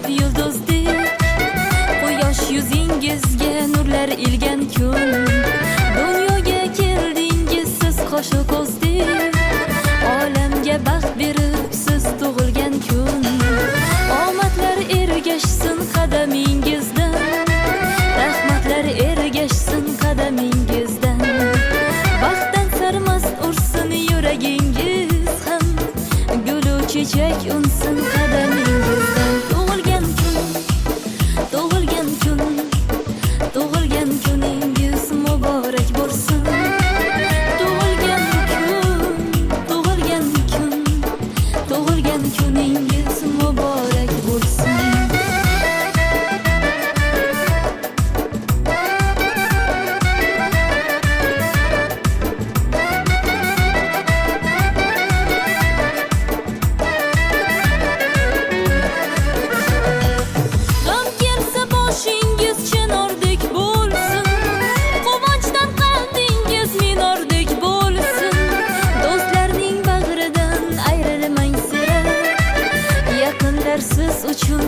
parlab yulduzdek, quyosh yuzingizga nurlar ilgan kun. Dunyoga keldingiz siz qo'shiq ko'zdek, olamga baxt berib siz tug'ilgan kun. Omadlar ergashsin qadamingizdan, rahmatlar ergashsin qadamingizdan. Baxtdan sarmast ursin yuragingiz ham, gulu chechak unsin qadamingizdan. Tug'ilgan kun, tug'ilgan kun, tug'ilgan kuningiz muborak bo'lsin. Tug'ilgan kun, tug'ilgan kun, tug'ilgan kuningiz muborak bo'lsin. G'am kelsa boshingiz chinordek bo'lsin, quvonchdan qalbingiz minordek bo'lsin. Do'stlarning bag'ridan ayrilmang sira, yaqinlar siz uchun